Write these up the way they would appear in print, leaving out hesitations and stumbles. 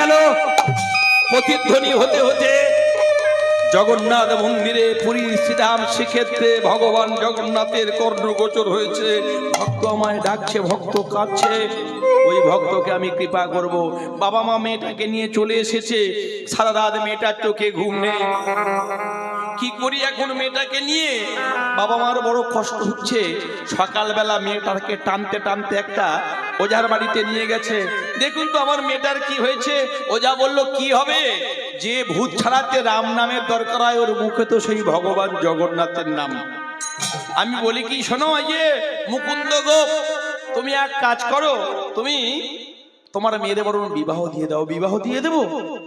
গেল। প্রতিধ্বনি হতে হতে জগন্নাথ মন্দিরে পুরীর শ্রীধাম শ্রীক্ষেত্রে ভগবান জগন্নাথের কর্ণগোচর হয়েছে। ভক্ত আমায় ডাকছে, ভক্ত কাঁদছে, ওই ভক্তকে আমি কৃপা করব। বাবা মা মেয়েটাকে নিয়ে চলে এসেছে, সারা রাত মেয়েটার চোখে ঘুম নেই। কি করি এখন মেয়েটাকে নিয়ে? বাবা মার বড় কষ্ট হচ্ছে। সকালবেলা মেয়েটাকে টানতে টানতে একটা ওঝার বাড়িতে নিয়ে গেছে। দেখুন তো আমার মেয়েটার কি হয়েছে। ওঝা বলল কি হবে, যে ভূত ছাড়াতে রাম নামের দরকার হয়, ওর মুখে তো সেই ভগবান জগন্নাথের নাম। আমি বলি কি, শোনো, এই যে মুকুন্দ গো, তুমি এক কাজ করো, তুমি তোমার মেয়েদের বরং বিবাহ দিয়ে দাও। বিবাহ দিয়ে দেবো?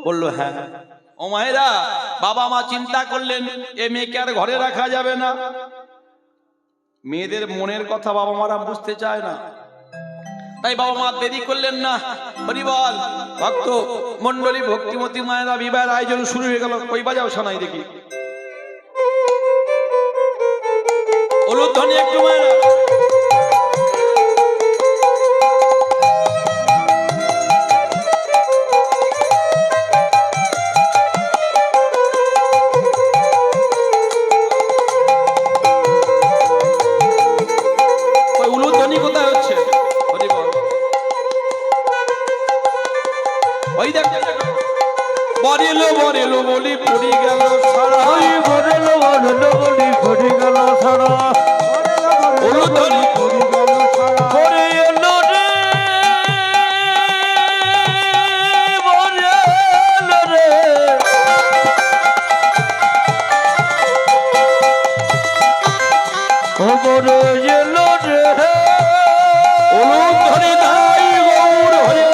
বললো হ্যাঁ। ও মায়েরা, বাবা মা চিন্তা করলেন এ মেয়েকে আর ঘরে রাখা যাবে না। মেয়েদের মনের কথা বাবা মারা বুঝতে চায় না, তাই বাবা মা দেরি করলেন না। হরিবল, ভক্ত মন্ডলী, ভক্তিমতী মায়েরা, বিবাহের আয়োজন শুরু হয়ে গেল। কই বাজাও শোনাই দেখি, উলুধ্বনি একটু মায়েরা। বরেলো বরেলো বলি পড়ি গেল সারা, বরেলো বরেলো বলি পড়ি গেল সারা, উলুধ্বনি পড়ি গেল সারা, পড়ে এলো রে বরেলো রে, ও বরে এলো রে, উলুধ্বনি দাই গৌর হয়ে।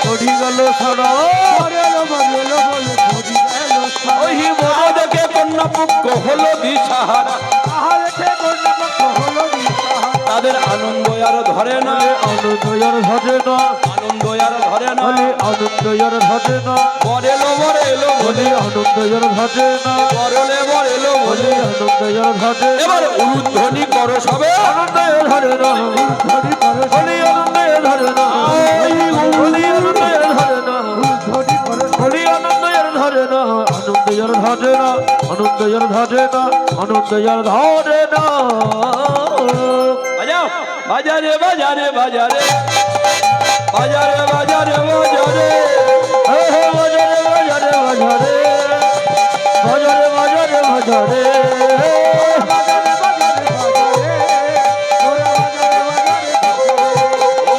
পড়ি গেল সারা, ওই বড়দেরকে কন্যা পক্ষ হলো দিশাহারা, তাদের আনন্দ আর ধরে না, আনন্দ আর ধরে না, আনন্দ আর ধরে না, আনন্দ আর ধরে না, বরেলো বরেলো বলে আনন্দ আর ধরে না, বরলে বরেলো বলে আনন্দ আর ধরে। এবার উলুধ্বনি করো সবে, আনন্দ আর ধরে না, উলুধ্বনি করো বলি আনন্দ আর ধরে না, বলি আনন্দ আর ধরে না, উলুধ্বনি করো বলি আনন্দ আর ধরে না, আনন্দ আর ধরে না, আনন্দ আর ধরে না, আনন্দ আর ধরে না। বাজাও, বাজারে বাজারে বাজারে বাজারে বাজারে বাজারে, বাজারে বাজারে বাজারে, বাজারে বাজারে বাজারে,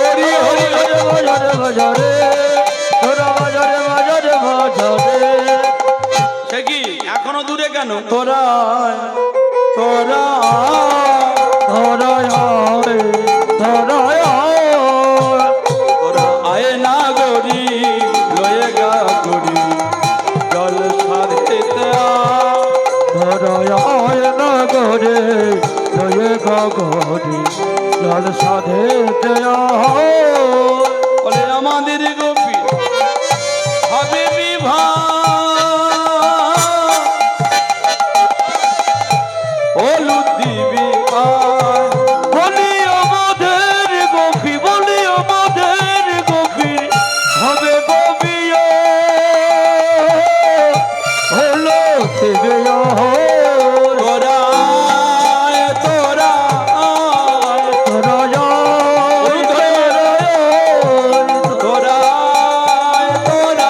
হরি হরি বাজারে বাজারে, তোরা বাজারে বাজারে বাজারে। সে কি এখনো দূরে কেন? তোরা তোরা তোরা তোরা তোরা আয় না গরি লয়ে গা গরি জল সাধে, তোরা আয় না গরে লয়ে গা গরি জল সাধে। বলে আমাদের গোপী হবে বিবাহ, হলুদ দিবি বলি আমাদের গোপী, বলি আমাদের গোপী হবে গোপী হলো দেবে। তোরা তোরা তোরা তোরা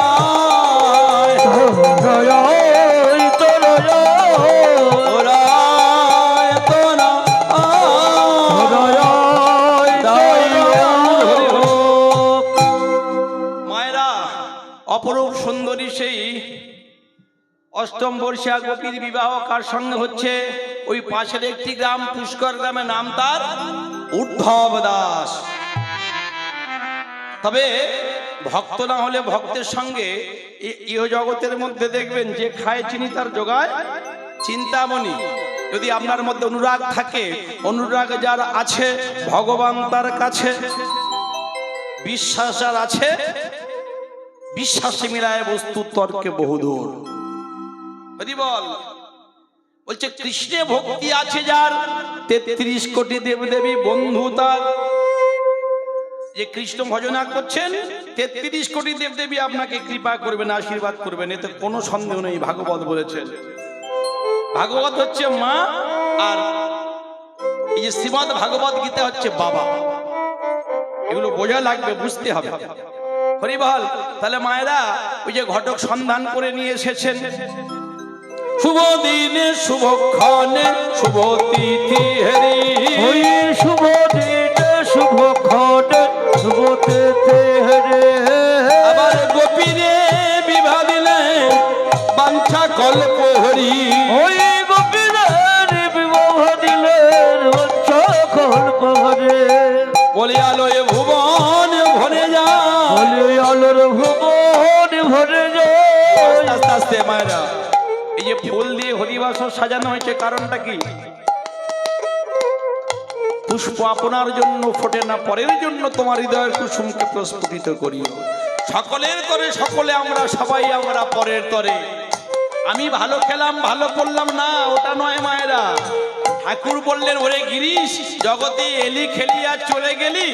অপরূপ সুন্দরী সেই অষ্টম বর্ষিয়া গোপীর বিবাহ কার সঙ্গে হচ্ছে? ওই পাশের একটি গ্রাম পুষ্কর গ্রামে, নাম তার উদ্ধব দাস। তবে ভক্ত না হলে ভক্তের সঙ্গে ইহ জগতের মধ্যে দেখবেন যে খায় চিনি তার জোগায় চিন্তামণি। যদি আপনার মধ্যে অনুরাগ থাকে, অনুরাগ যার আছে ভগবান তার কাছে। বিশ্বাস আর আছে, বিশ্বাসে মিলায় বস্তু তর্কে বহুদূর। হরি বল। বলছে কৃষ্ণে ভক্তি আছে যার, 33 কোটি দেবদেবী বন্ধু তার। যে কৃষ্ণ ভজনা করছেন 33 কোটি দেবদেবী আপনাকে কৃপা করবেন, আশীর্বাদ করবেন, এতে কোনো সন্দেহ নেই। ভাগবত বলেছেন, ভাগবত হচ্ছে মা, আর এই যে শ্রীমদ ভাগবত গীতা হচ্ছে বাবা। এগুলো বোঝা লাগবে, বুঝতে হবে। হরিবল। তাহলে মায়েরা ওই যে ঘটক সন্ধান করে নিয়ে এসেছেন। শুভ দিনে শুভক্ষণে শুভ তিথি হেরি, ওই শুভ দিনে শুভক্ষণে শুভ তিথি হেরি। আবার গোপীরে বিবাহ দিলেন বাঞ্ছা কল্প হরি, ওই গোপীদের বিবাহ দিলেন বাঞ্ছা কল্প হরি। বলে আলোয় ভুবন ভরে যায়, বলে আলোর ভুবন ভরে যায়। আস্তে আস্তে মায়েরা, এই যে ফুল দিয়ে হরিবাসর সাজানো হয়েছে, কারণটা কি? পুষ্প আপনার জন্য ফোটে না, পরের জন্য তোমার হৃদয়ের কুসুমকে প্রস্ফুটিত করি। সকলের তরে সকলে আমরা, সবাই আমরা পরের তরে। আমি ভালো খেলাম ভালো পড়লাম না, ওটা নয় মায়েরা। ঠাকুর বললেন, ওরে গিরিশ, জগতে এলি খেলি আর চলে গেলি,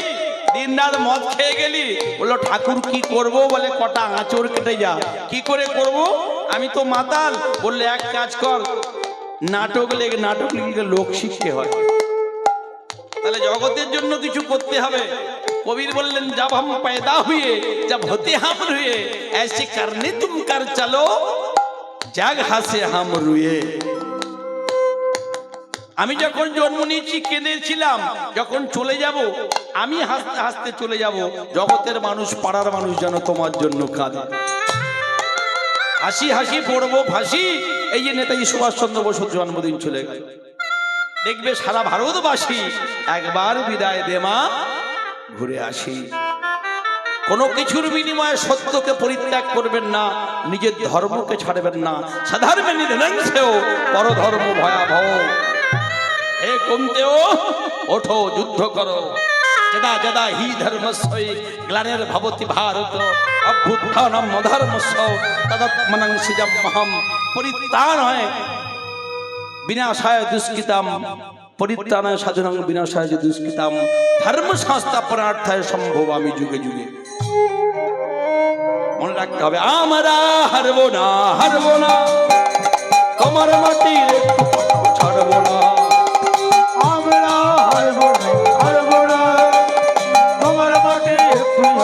দিন রাত মদ খেয়ে গেলি। বললো ঠাকুর কি করব? বলে কটা আঁচড় কেটে যা। কি করে করব? আমি তো মাতাল। বললে এক কাজ কর, নাটক লিখে লোক শিখতে হয়। তাহলে জগতের জন্য কিছু করতে হবে। কবির বললেন, জব হাম पैदा हुए जब होते हम रुए ऐसे करने तुम कर चलो जग হাসে হাম রুয়ে। আমি যখন জন্ম নিয়েছি কেঁদেছিলাম, যখন চলে যাব আমি হাসতে হাসতে চলে যাব। জগতের মানুষ, পাড়ার মানুষ যেন তোমার জন্য কাঁদে। হাসি হাসি পড়বো ফাঁসি। এই যে নেতাজি সুভাষচন্দ্র বসুর জন্মদিন চলে গেল, দেখবে সারা ভারতবাসী একবার বিদায় দে মা, ঘুরে আসি। কোনো কিছুর বিনিময়ে সত্যকে পরিত্যাগ করবেন না, নিজের ধর্মকে ছাড়বেন না। সাধারণে নিধনংসেও পরধর্ম ভয়াবহ। হে কুন্তেও, ওঠো যুদ্ধ করো। যদা যদা হি ধর্মস্যৈ গ্লানির ভবতি ভারত অভ্যুত্থানম অধর্মস্য তদাত্মনং সৃজমহম পরিত্রাণায় বিনাশায় দুষ্কৃতাম পরিত্রাণায় সাধনং বিনাশায় দুষ্কৃতাম ধর্ম সংস্থাপনার্থায় সম্ভবামি যুগে যুগে। মনে রাখতে হবে, আমরা হারবো না, হারবো না, তোমার মাটির ছাড়বো না। আমরা হারবো না, হারবো না, তোমার মাটি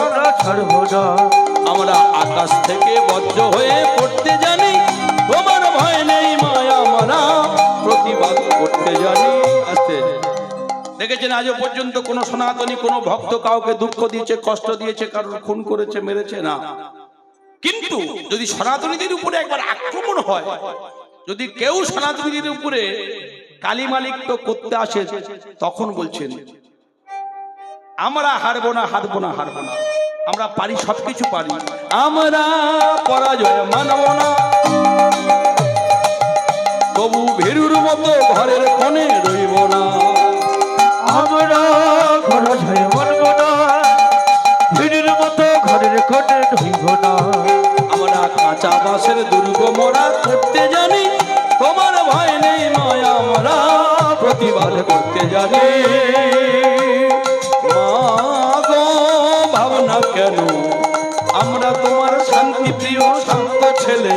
আমরা ছাড়বো না। আমরা আকাশ থেকে বজ্র হয়ে পড়তে জানি, তোমার ভয় নেই মায়া, আমরা প্রতিবাদ করতে জানি। আস্তে দেখেছেন আজও পর্যন্ত কোন সনাতনী কোন ভক্ত কাউকে দুঃখ দিয়েছে, কষ্ট দিয়েছে, কারোর খুন করেছে, মেরেছে না। কিন্তু যদি সনাতনীদের উপরে একবার আক্রমণ হয়, যদি কেউ সনাতনীদের উপরে কালিমালিক তো করতে আসে, তখন বলছেন আমরা হারবো না, হারবো না, হারবো না, আমরা পারি, সবকিছু পারি, আমরা পরাজয় মানব না। তবু ভীরুর মতো ঘরের কোণে রইব না, আমরা পরাজয় মানব না, ভীরুর মতো ঘরের কোণে রইব না। আমরা কাঁচা বাঁশের দুর্গ মোরা করতে জানি, তোমার ভয় নেই মায়া, আমরা প্রতিবাদ করতে জানি। মা গো ভাবনা কেন, আমরা তোমার শান্তি প্রিয় শান্ত ছেলে,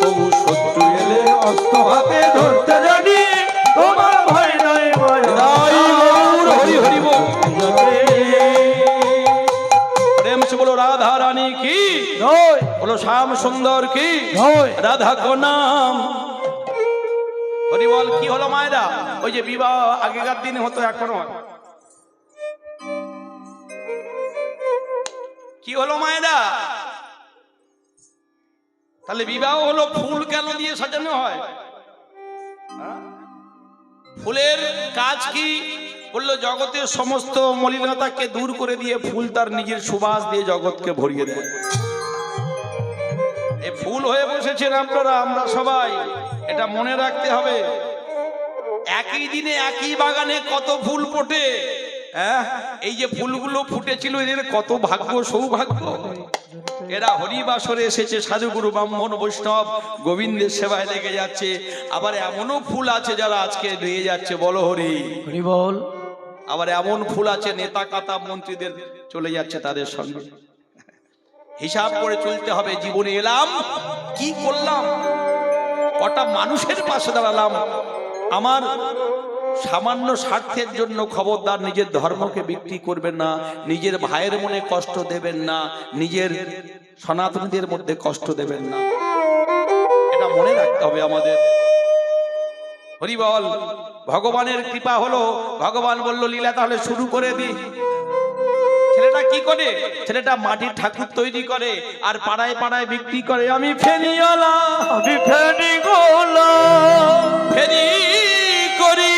তবু শত্রু এলে অস্ত্র হাতে ধরতে জানি, তোমার ভয় নাই মায়া। হরি হরি বল, প্রেম সে বলো রাধা রানী কি, বলো শ্যাম সুন্দর কি, রাধা কো নাম। হরি বল। কি হলো মায়েরা? ওই যে বিবাহ আগেকার দিনে হতো, এখনো হয়। কি হলো মায়েরা? তাহলে বিবাহ হলো, ফুল কেন দিয়ে সাজানো হয়? ফুলের কাজ কি? বললো জগতের সমস্ত মলিনতাকে দূর করে দিয়ে ফুল তার নিজের সুবাস দিয়ে জগৎকে ভরিয়ে দেয়। এই ফুল হয়ে বসেছেন আপনারা, আমরা সবাই, এটা মনে রাখতে হবে। একই দিনে একই বাগানে কত ফুল ফোটে, হ্যাঁ, এই যে ফুলগুলো ফুটেছিল এদের কত ভাগ্য সৌভাগ্য। এরা হরিবাসরে এসেছে, সাধুগুরু ব্রাহ্মণ বৈষ্ণব গোবিন্দের সেবায় লেগে যাচ্ছে। আবার এমনও ফুল আছে যারা আজকে নিয়ে যাচ্ছে, বলো হরি। হরি বল। আবার এমন ফুল আছে নেতা কাতা মন্ত্রীদের চলে যাচ্ছে তাদের সঙ্গে। হিসাব করে চলতে হবে, জীবনে এলাম কি করলাম, কটা মানুষের পাশে দাঁড়ালাম। আমার সামান্য স্বার্থের জন্য খবরদার নিজের ধর্মকে বিক্রি করবেন না, নিজের ভাইয়ের মনে কষ্ট দেবেন না, নিজের সনাতনীদের মধ্যে কষ্ট দেবেন না, এটা মনে রাখতে হবে আমাদের। হরি বল। ভগবানের কৃপা হলো, ভগবান বলল লীলা তাহলে শুরু করে দি। ছেলেটা কি করে? ছেলেটা মাটির ঠাকুর তৈরি করে আর পাড়ায় পাড়ায় বিক্রি করে। আমি ফেনিওয়ালা, আমি ফেনি গোলা, ফেনি করি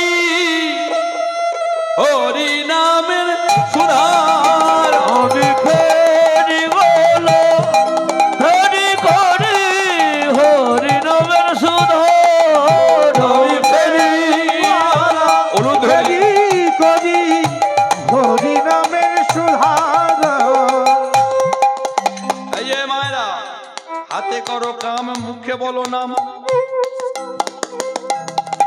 হরি নামের সুধার। আমি ফেনি গোলা, ফেনি করি হরি নামের সুধার। আমি ফেনি ফেনি করি হরি নামের সুধার। এই যে মায়েরা, হাতে করো কাম মুখে বলো নাম,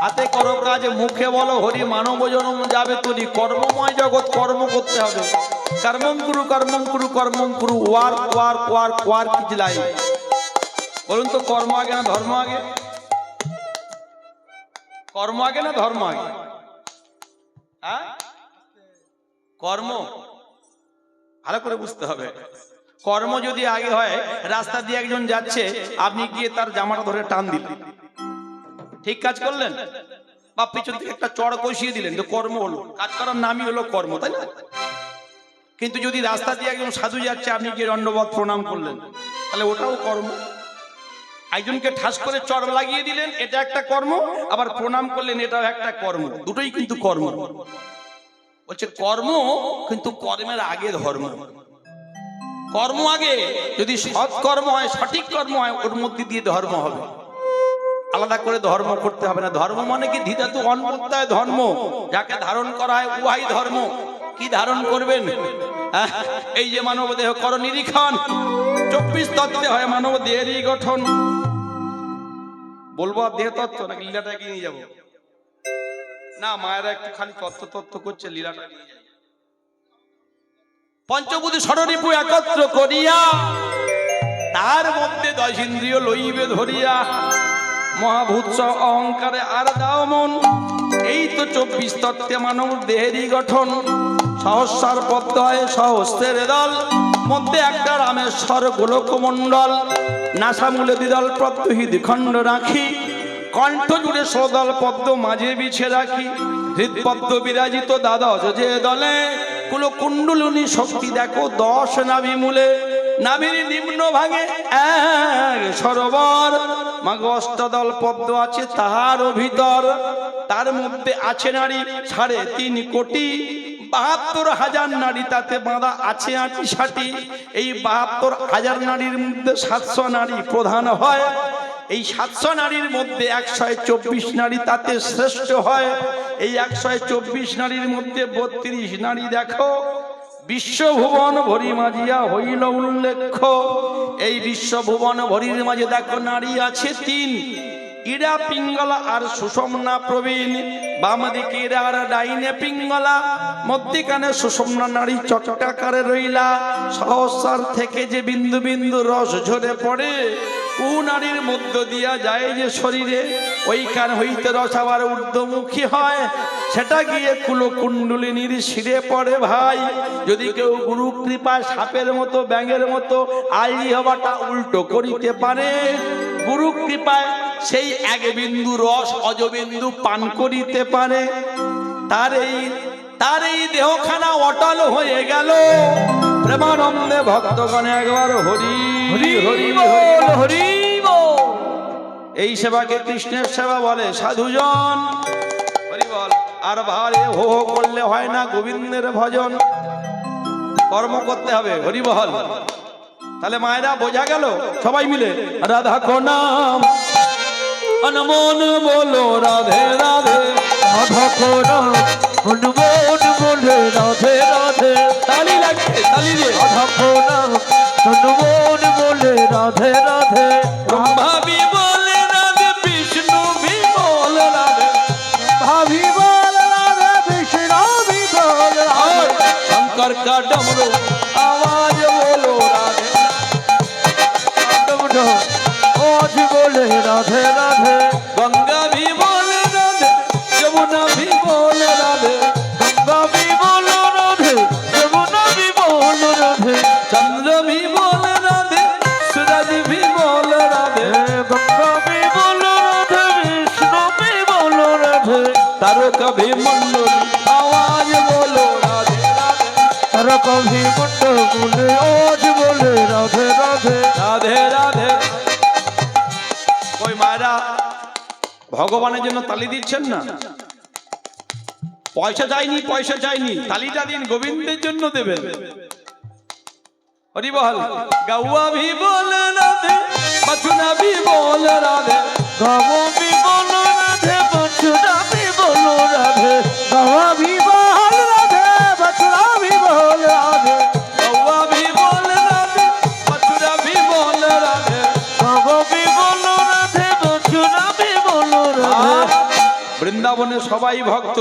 হাতে করো কাজ মুখে বলো হরি, মানব জন্ম যাবে তরি। কর্মময় জগৎ, কর্ম করতে হবে। কর্মং কুরু কর্মং কুরু কর্মং কুরু, work work work work is life. বলুন তো, কর্ম আগে না ধর্ম আগে? কর্ম আগে না ধর্ম আগে? হ্যাঁ, কর্ম ভালো করে বুঝতে হবে। কর্ম যদি আগে হয়, রাস্তা দিয়ে একজন যাচ্ছে, আপনি গিয়ে তার জামাটা ধরে টান দিলেন, ঠিক কাজ করলেন, বা পিছন থেকে একটা চড় কষিয়ে দিলেন, তো কর্ম হলো। কাজ করার নামই হলো কর্ম, তাই না? কিন্তু যদি রাস্তা দিয়ে একজন সাধু যাচ্ছে, আপনি গিয়ে দণ্ডবত প্রণাম করলেন, তাহলে ওটাও কর্ম। একজনকে ঠাস করে চড় লাগিয়ে দিলেন, এটা একটা কর্ম, আবার প্রণাম করলেন, এটাও একটা কর্ম। দুটোই কিন্তু কর্ম। বলছে কর্ম, কিন্তু কর্মের আগে ধর্ম। কর্ম আগে, যদি সৎ কর্ম হয়, সঠিক কর্ম হয়, ওর মধ্যে দিয়ে ধর্ম হবে। আলাদা করে ধর্ম করতে হবে না। ধর্ম মানে কি? ধিতাতু অন্মত্যায় ধর্ম, যাকে ধারণ করা হয় উহাই ধর্ম। কি ধারণ করবেন? এই যে মানব দেহ কর নিরীক্ষণ, 24 তত্ত্বে হয় মানব দেহেরই গঠন। বলবো আর দেহ তত্ত্ব নাকি লীলাটা কি নিয়ে যাবো? না, মায়েরা একটু খালি তত্ত্ব করছে, লীলাটা নিয়ে যাবে। পঞ্চবুধি ষড়রিপু একত্র করিয়া, তার মধ্যে 10 ইন্দ্রিয় লইবে ধরিয়া। মহাভূত অহংকারে আর দাও মন, এই তো 24 তত্ত্বে মানব দেহেরই গঠন। সহস্রার পদ্ম হয় সহস্রের দল, মধ্যে একটা রামেশ্বর গোলকমণ্ডল। নাসামূলে দ্বিদল প্রত্যহি দ্বিখণ্ড রাখি, কণ্ঠ জুড়ে সদল পদ্ম মাঝে বিছে রাখি। হৃদপদ্ম বিরাজিত দ্বাদশ যে দলে, কুলকুণ্ডলিনী শক্তি দেখো 10 নাভি মূলে। নাভির নিম্ন ভাগে এক সরোবর, মাগো অষ্টদল পদ্ম আছে তাহার ভিতর। তার মধ্যে আছে নারী 3.5 কোটি, 72,000 নারী তাতে বাঁধা আছে 60। এই 72,000 নারীর মধ্যে 700 নারী প্রধান হয়। এই 700 নারীর মধ্যে 124 নারী তাতে শ্রেষ্ঠ হয়। এই 124 নারীর মধ্যে 32 নারী দেখো বিশ্বভুবন ভরি মাজিয়া হইল উল্লেখ্য। এই বিশ্বভুবন ভরির মাঝে দেখো নারী আছে 3, ইরা পিঙ্গলা আর সুষমনা প্রবীণ। বাম দিকে ইরা আর ডাইনে পিঙ্গলা, মধ্যিখানে সুষমনা নারী চক্রাকারে রইলা। সহস্রার থেকে যে বিন্দু বিন্দু রস ঝরে পড়ে, কু নারীর মধ্য দিয়া যায় যে শরীরে, ওইখান হইতে রস আবার ঊর্ধ্বমুখী হয়, সেটা গিয়ে কুলকুণ্ডলিনীর শিরে পড়ে। ভাই, যদি কেউ গুরু কৃপায় সাপের মতো ব্যাঙের মতো আইলি হবাটা উল্টো করিতে পারে, গুরু কৃপায় সেই 1 বিন্দু রস অজবিন্দু পান করিতে পারে, তার এই দেহখানা অটল হয়ে গেল। প্রেমানন্দে ভক্তগণে একবার হরি হরি হরি বল, হরি বল। এই সেবাকে কৃষ্ণের সেবা বলে। সাধুজন হরি বল। আর ভারে হো হো করলে হয় না, গোবিন্দের ভজন কর্ম করতে হবে। হরি বল। তাহলে মায়েরা বোঝা গেল, সবাই মিলে রাধা কো নাম অনমন বলো রাধে রাধে, রাধা কো নাম অনমন বলে রাধে তনুমন বলে রাধে রাধে ব্রহ্মা বিমল রাধে বিষ্ণু বিমল রাধে ভাবি বল রাধে বিষ্ণু বিমল और রাধে शंकर का डमरू आवाज बोलो राधे डमरू आज बोले राधे राधे गंगा भी बोल राधे यमुना भी बोल राधे गंगा भी बोलो राधे यमुना भी बोलो राधे चंद्र भी बोल राधे सूरज भी बोल राधे गंगा भी बोलो राधे विष्णु भी बोलो राधे तारका भी मंडली आवाज बोलो राधे राधे तारा कभी मुंड बोले आज बोले राधे राधे রাধে রাধে ওই মায়েরা ভগবানের জন্য তালি দিচ্ছেন না পয়সা চাইনি তালিটা দিন গোবিন্দের জন্য দেবেন হরি বল গাওয়া ভি বল রাধে বচনা ভি বল রাধে गावो भी बोलो राधे बचुरा भी बोलो राधे गावा भी बोल राधे बचुरा भी बोल राधे गावा भी बोल राधे बचना भी बोल राधे गावो भी बोलो राधे बचुरा भी बोलो राधे বৃন্দাবনে সবাই ভক্ত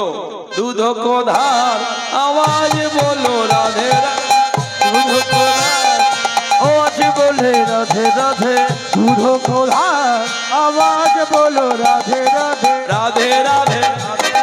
দুধ কো ধার আওয়াজ বলো রাধে दूध को आज बोले राधे राधे दूध को आवाज बोलो राधे राधे राधे राधे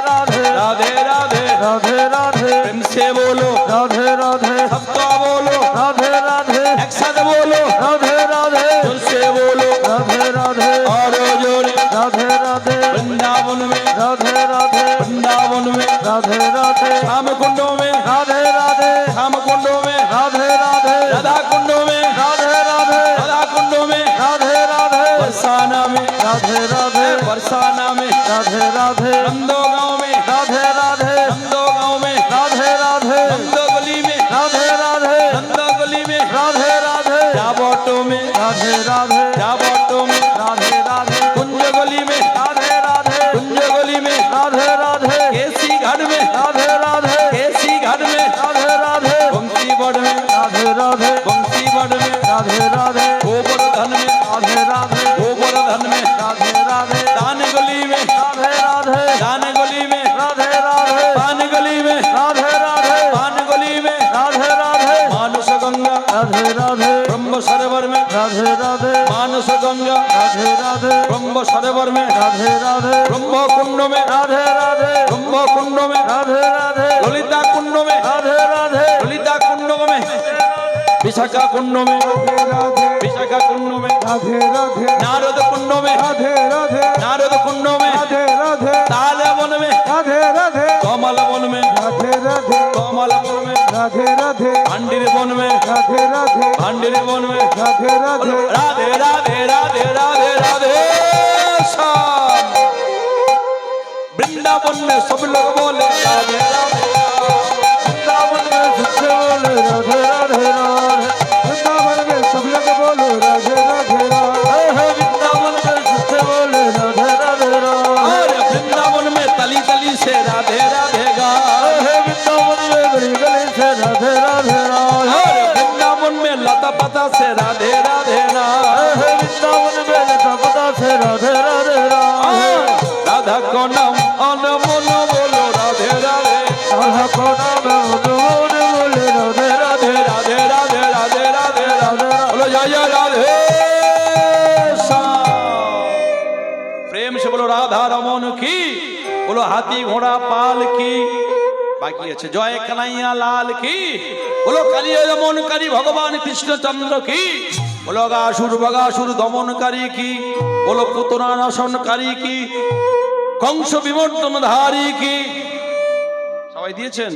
राधे राधे राधे राधे राधे प्रेम से बोलो राधे राधे सबका बोलो राधे राधे एक साथ बोलो राधे राधे जोर से बोलो राधे राधे और जोरे राधे राधे वृंदावन में राधे राधे वृंदावन में राधे राधे श्याम कुंडों में राधे राधे श्याम कुंडों में राधे राधे राधा कुंडों में राधे राधे राधा कुंडों में राधे राधे बरसाना में राधे राधे बरसाना में राधे राधे नंदो गांव में राधे राधे नंदो गांव में राधे राधे नंदो गली में राधे राधे नंदो गली में राधे राधे जाबोटो में राधे राधे जाबोटो में राधे राधे कुंज गली में राधे राधे कुंज गली में राधे राधे केसी घाट में राधे राधे केसी घाट में राधे राधे बंसी बड़ में राधे राधे बंसी बड़ में राधे राधे गोवर्धन में राधे राधे गोवर्धन में राधे राधे दान गली में राधे राधे दान गली में राधे राधे पान गली में राधे राधे पान गली में राधे राधे मानस गंगा राधे राधे ब्रह्म सरोवर में राधे राधे मानस गंगा राधे राधे ब्रह्म सरोवर में राधे राधे ब्रह्म कुंड में राधे राधे ब्रह्म कुंड में राधे राधे ललिता कुंड में राधे राधे ललिता कुंड में विशाखा कुंड में विशाखा कुंड में राधे राधे नारद कुंड में राधे राधे नारद कुंड में राधे राधे ताल वन में राधे राधे कमल वन में राधे राधे कमल वन में राधे राधे भांडिर वन में राधे राधे भांडिर वन में राधे राधे राधे राधे राधे राधे राधे श्याम वृंदावन में सब लोग बोले राधे राधे वृंदावन में सबसे बोले राधे राधे राधे वृंदावन में सब लोग बोलो राधे राधे राधे वृंदावन में सबसे बोले राधे राधे राधे और वृंदावन में तली तली से राधे राधे गा वृंदावन में गली गली से राधे राधे राधे और वृंदावन में लता पता से राधे राधे ना वृंदावन में लता पता से राधे राधे राधे राधा को नाम अनमोल बोलो राधे राधे राधा को नाम अनमोल बोले राधे राधे राधे राधे राधे राधे राधे बोलो जय जय राधे श्याम प्रेम से बोलो राधा रमन की बोलो हाथी घोड़ा पाल की बाकी अच्छे जय कन्हैया लाल की बोलो कलिय दमनकारी भगवान कृष्ण चंद्र की बोलो गासुर बगासुर दमनकारी की बोलो पुतना नाशनकारी की कंस विमर्दनधारी की সবাই দিয়েছেন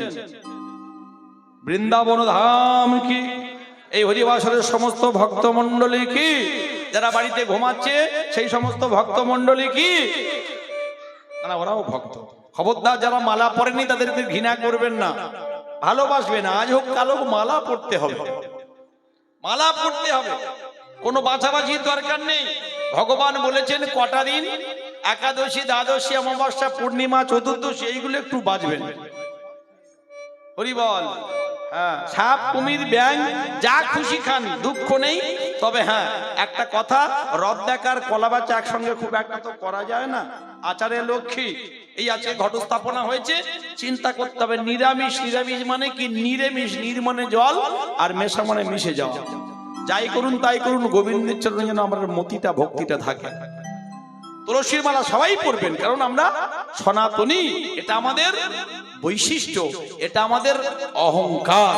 বৃন্দাবন ধাম কি এই হরিবাসরের সমস্ত ভক্তমণ্ডলী কি যারা বাড়িতে ঘুমাচ্ছে সেই সমস্ত ভক্তমণ্ডলী কি না ওরাও ভক্ত খবরদার যারা মালা পরেনি তাদেরকে ঘৃণা করবেন না ভালোবাসবেন আজ হোক কাল হোক মালা পড়তে হবে মালা পড়তে হবে কোনো বাছাবাছির দরকার নেই ভগবান বলেছেন কটা দিন একাদশী দ্বাদশী অমাবস্যা পূর্ণিমা চতুর্দশী এইগুলো একটু বাজবেন হরি বল হ্যাঁ, সাপ কুমির ব্যাং যা খুশি খান, দুঃখ নেই। তবে হ্যাঁ, একটা কথা, রথ দেখার কলা বাচ্চা একসঙ্গে খুব একটা তো করা যায় না। আচারে লক্ষ্মী, এই আছে ঘট স্থাপনা হয়েছে, চিন্তা করতে হবে নিরামিষ। নিরামিষ মানে কি? নিরামিষ, নির মানে জল আর মেশা মানে মিশে যাওয়া। যাই করুন তাই করুন, গোবিন্দের চরণে যেন আমার মতিটা ভক্তিটা থাকে। তুলসীর মালা সবাই পড়বেন, কারণ আমরা সনাতনী, এটা আমাদের বৈশিষ্ট্য, এটা আমাদের অহংকার।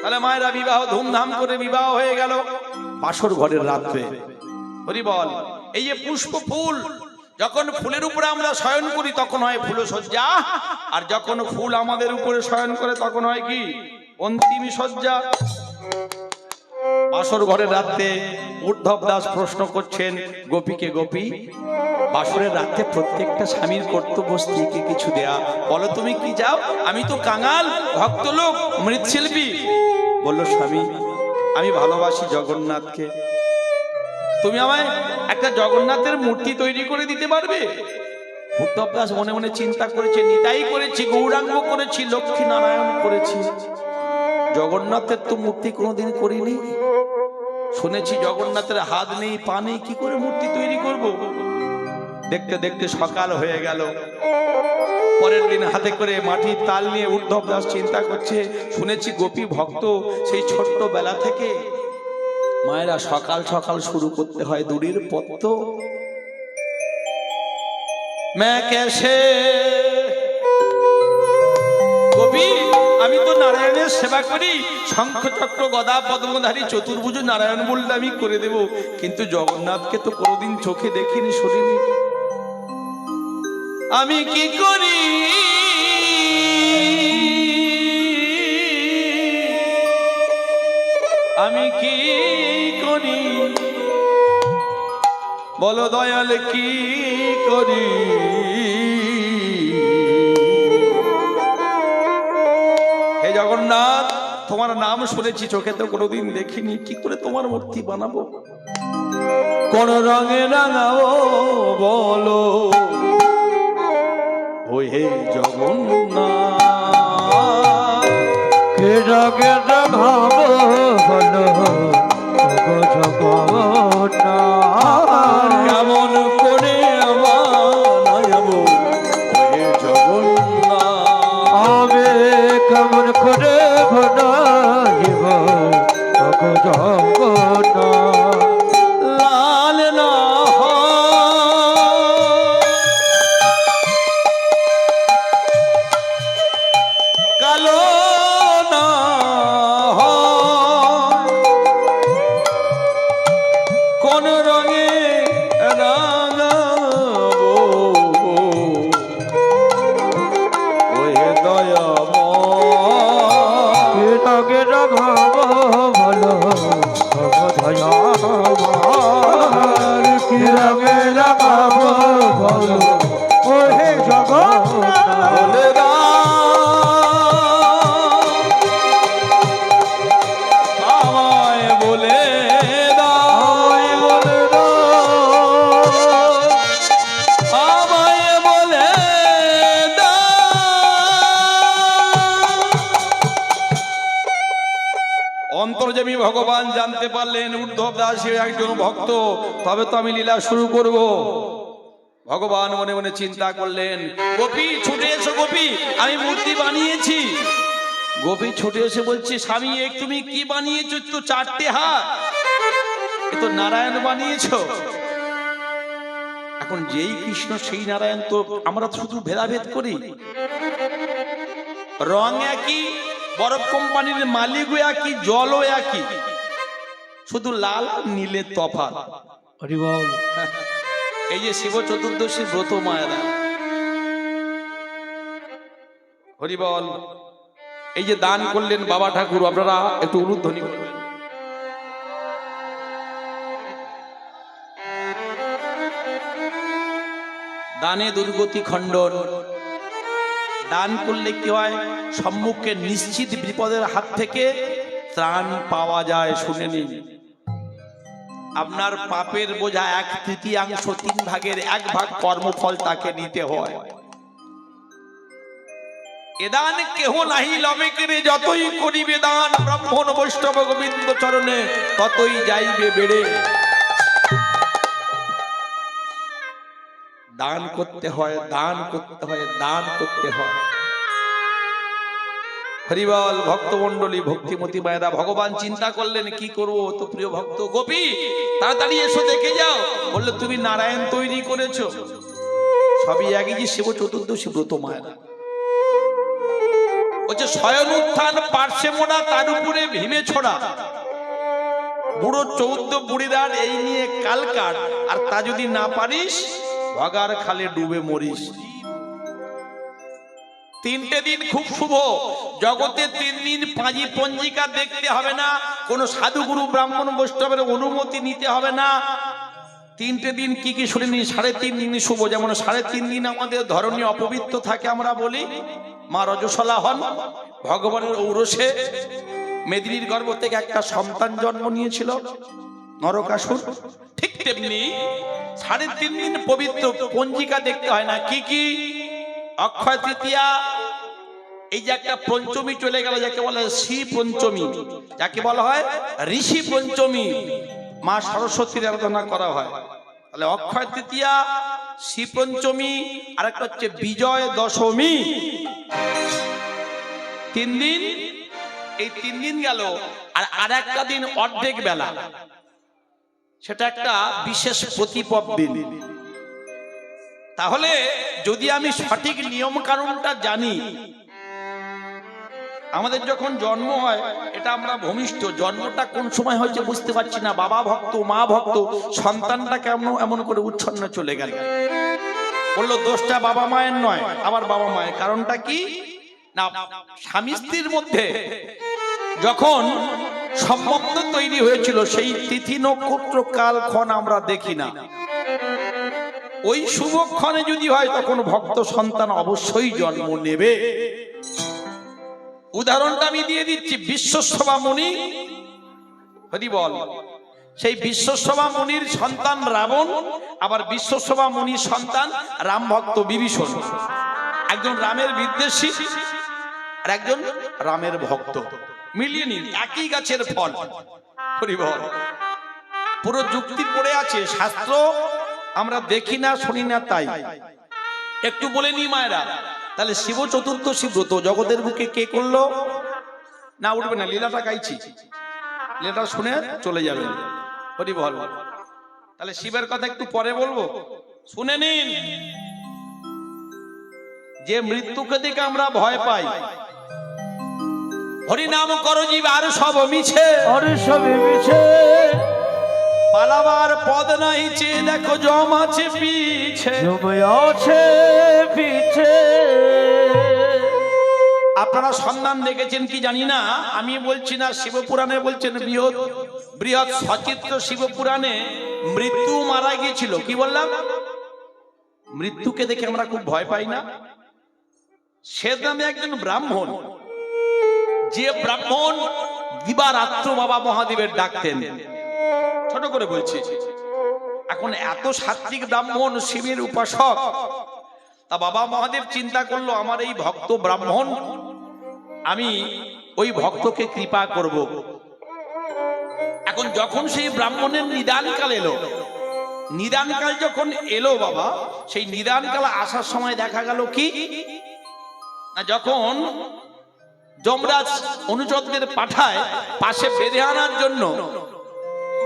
তাহলে মায়েরা বিবাহ ধুমধাম করে বিবাহ হয়ে গেল বাসর ঘরের রাত্রে। হরি বল। এই যে পুষ্প ফুল, যখন ফুলের উপরে আমরা শয়ন করি তখন হয় ফুলসজ্জা, আর যখন ফুল আমাদের উপরে শয়ন করে তখন হয় কি? অন্তিম সজ্জা। বাসর ঘরের রাত্রে উদ্ধব দাস প্রশ্ন করছেন গোপীকে, গোপী বাসরের রাতে প্রত্যেকটা স্বামীর কর্তব্য স্ত্রীকে কিছু দেয়া, বলো তুমি কি যাও? আমি তো কাঙাল ভক্ত লোক, মৃৎশিল্পী। বলল স্বামী, আমি ভালোবাসি জগন্নাথকে, তুমি আমায় একটা জগন্নাথের মূর্তি তৈরি করে দিতে পারবে? উদ্ধব দাস মনে মনে চিন্তা করেছে, নিতাই করেছি, গৌরাঙ্গ করেছি, লক্ষ্মী নারায়ণ করেছি, জগন্নাথের তো মূর্তি কোনোদিন করিনি। শুনেছি জগন্নাথের হাত নেই, পা নেই, কি করে মূর্তি তৈরি করব? দেখতে দেখতে সকাল হয়ে গেল। পরের দিন হাতে করে মাটির তাল নিয়ে উদ্ধব দাস চিন্তা করছে, শুনেছি গোপী ভক্ত, সেই ছোট্ট বেলা থেকে মায়েরা সকাল সকাল শুরু করতে হয় দূরের পথ। তো গোপী, আমি তো নারায়ণের সেবা করি, শঙ্খ চক্র গদা পদ্মধারী চতুর্ভুজ নারায়ণ বললে আমি করে দেব, কিন্তু জগন্নাথকে তো কোনোদিন চোখে দেখিনি, শুনিনি, আমি কি করি? আমি কি করি বলো দয়াল, কি করি? হে জগন্নাথ, তোমার নাম শুনেছি, চোখে তো কোনোদিন দেখিনি, কি করে তোমার মূর্তি বানাবো? কোন রঙে রাঙাবো বলো ও হে জগন্নাথ? কে রঙে রাঙাবো বলো ওগো জগন্নাথ? কেমন করে বানাবো ও হে জগন্নাথ? আমি কেমন করে বানাইব ওগো জগন্নাথ? লাল না কালো না কোন রঙে রাঙাবো ওহে দয়াময়? কে রঙে রাঙাবো বলো ওগো দয়াময়? কি রঙে রাঙাবো বলো ও হে জগন্নাথ? বলে আমায় বলে আমায় বলে দাও, আমায় বলে অন্তর্যামী ভগবান জানতে পারলেন উদ্ধব দাস একজন ভক্ত, তবে তো আমি লীলা শুরু করব। ভগবান মনে মনে চিন্তা করলেন, গোপী ছুটে এসো, গোপী আমি মূর্তি বানিয়েছি। গোপী ছুটে এসে বলছে, স্বামী এক তুমি কি বানিয়েছো? তো চারটে হাত, এ তো নারায়ণ বানিয়েছো। এখন যেই কৃষ্ণ সেই নারায়ণ, তো আমরা শুধু ভেদাভেদ করি। রং একই, বরফ কোম্পানির মালিকও একই, জলও একই, শুধু লাল আর নীলের তফাৎ। হরি বল। এই যে শিব চতুর্দশী ব্রত মায়েরা, হরি বল, এই যে দান করলেন বাবা ঠাকুর, আপনারা একটু উলুধ্বনি করবেন। দানে দুর্গতি খণ্ডন। দান করলে কি হয়? সম্মুখে নিশ্চিত বিপদের হাত থেকে ত্রাণ পাওয়া যায়। শুনে নিন, আপনার পাপের বোঝা 1/3 3 ভাগের 1 ভাগ কর্মফল তাকে নিতে হয়। এদান কেহ নাহি লবে কেরে, যতই করিবে দান ব্রাহ্মণ বৈষ্ণব গোবিন্দ চরণে ততই যাইবে বেড়ে। দান করতে হয়, দান করতে হয়, দান করতে হয়। হরিবল ভক্তমণ্ডলী, ভক্তিমতী মায়েরা, ভগবান চিন্তা করলেন কি করব, তো প্রিয় ভক্ত গোপী তাড়াতাড়ি এসো দেখে যাও। বললে তুমি নারায়ণ তৈরি করেছো, সবই একই যে শিব চতুর্দশী ব্রত মায়েরা। বলছে শয়ন উত্থান পার্শ্বে মোড়া, তার উপরে ভীমে ছোড়া, বুড়ো 14 বুড়িদার এই নিয়ে কালকার, আর তা যদি না পারিস ভগার খালে ডুবে মরিস। 3টে দিন খুব শুভ জগতে, 3 দিন পাঁজি পঞ্জিকা দেখতে হবে না, কোন সাধুগুরু ব্রাহ্মণ বৈষ্ণবের অনুমতি নিতে হবে না। 3টে দিন কি কি শুনিনি? 3.5 দিন শুভ। যেমন 3.5 দিন আমাদের ধরনী অপবিত্র থাকে, আমরা বলি মা রজস্বলা হন, ভগবানের ঔরসে মেদিনীর গর্ভ থেকে একটা সন্তান জন্ম নিয়েছিল নরকাসুর। ঠিক তেমনি 3.5 দিন পবিত্র, পঞ্জিকা দেখতে হয় না। কি কি? অক্ষয় তৃতীয়া, এই যে একটা পঞ্চমী চলে গেল যাকে বলে শ্রী পঞ্চমী, যাকে বলা হয় ঋষি পঞ্চমী, মা সরস্বতীর আরাধনা করা হয়। তাহলে অক্ষয় তৃতীয়া, শ্রী পঞ্চমী, আর একটা হচ্ছে বিজয় দশমী। 3 দিন, এই 3 দিন গেল। আর একটা দিন অর্ধেক বেলা, সেটা একটা বিশেষ প্রতিপদ দিন। তাহলে যদি আমি সঠিক নিয়ম কানুনটা জানি, আমাদের যখন জন্ম হয় এটা আমরা ভূমিষ্ঠ, জন্মটা কোন সময় হয়েছে বুঝতে পারছি না, বাবা ভক্ত মা ভক্ত, সন্তানটা কেমন এমন করে উচ্ছন্ন চলে গেল। বললো দোষটা বাবা মায়ের নয়, আবার বাবা মায়ের। কারণটা কি না, স্বামী স্ত্রীর মধ্যে যখন সম্বন্ধ তৈরি হয়েছিল সেই তিথি নক্ষত্র কাল ক্ষণ আমরা দেখি না। ওই শুভক্ষণে যদি হয় তখন ভক্ত সন্তান অবশ্যই জন্ম নেবে। উদাহরণটা আমি দিয়ে দিচ্ছি। বিশ্বসভা মুনি, হরি বল, সেই বিশ্বসভা মুনির সন্তান রাবণ, আবার বিশ্বসভা মুনির সন্তান রাম ভক্ত বিভীষণ। একজন রামের বিদ্বেষী আর একজন রামের ভক্ত, মিলিয়ে নিন, একই গাছের ফল। হরি বল, পুরো যুক্তি পড়ে আছে, শাস্ত্র আমরা দেখি না শুনি না, তাই একটু বলে নি মায়েরা। তাহলে শিব চতুর্দশী ব্রত জগতের বুকে কে করলো? না উঠবে না, লীলাটা গাইছি, লীলাটা শুনে চলে যাবেন। হরি বল। তাহলে শিবের কথা একটু পরে বলবো, শুনে নিন। যে মৃত্যুকে দেখে আমরা ভয় পাই, হরি নাম করো জীব আর সব মিছে, আর সব মিছে, পালাবার পদ নাই চেয়ে দেখো জম আছে পিছে, জম আছে পিছে। আপনারা সন্ধান দেখেছেন কি জানি না, আমি বলছি না, শিবপুরাণে বলছেন, বৃহৎ সচিত্র শিবপুরাণে মৃত্যু মারা গিয়েছিল। কি বললাম? মৃত্যুকে দেখে আমরা খুব ভয় পাই না। সে নামে একজন ব্রাহ্মণ, যে ব্রাহ্মণ দিবারাত্র বাবা মহাদেবের ডাকতেন। ছোট করে বলছি, এখন এত সাত্বিক ব্রাহ্মণ, শিবের উপাসক, তা বাবা মহাদেব চিন্তা করলো আমার এই ভক্ত ব্রাহ্মণ, আমি ওই ভক্তকে কৃপা করব। এখন যখন সেই ব্রাহ্মণের নিদানকাল এলো, নিদানকাল যখন এলো বাবা, সেই নিদানকাল আসার সময় দেখা গেল কি না, যখন যমরাজ অনুচরদের পাঠায় পাশে বেঁধে আনার জন্য,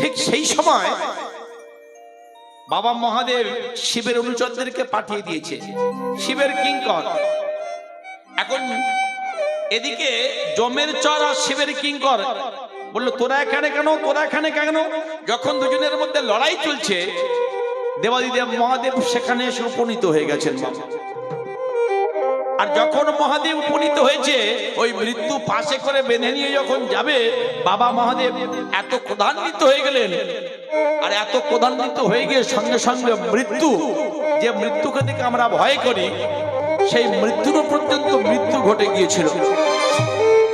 ঠিক সেই সময় বাবা মহাদেব শিবের অনুচরদেরকে পাঠিয়ে দিয়েছে, শিবের কিঙ্কর। এখন এদিকে যমের চর আর শিবের কিঙ্কর বললো তোরা এখানে কেন, তোরা এখানে কেন? যখন দুজনের মধ্যে লড়াই চলছে, দেবাদিদেব মহাদেব সেখানে এসে উপনীত হয়ে গেছেন বাবা। আর যখন মহাদেব উপনীত হয়েছে, ওই মৃত্যু পাশে করে বেঁধে নিয়ে যখন যাবে, বাবা মহাদেব এত ক্রোধান্বিত হয়ে গেলেন। আর এত ক্রোধান্বিত হয়ে গিয়ে সঙ্গে সঙ্গে মৃত্যু, যে মৃত্যুকে দেখে আমরা ভয় করি, সেই মৃত্যুর পর্যন্ত মৃত্যু ঘটে গিয়েছিল।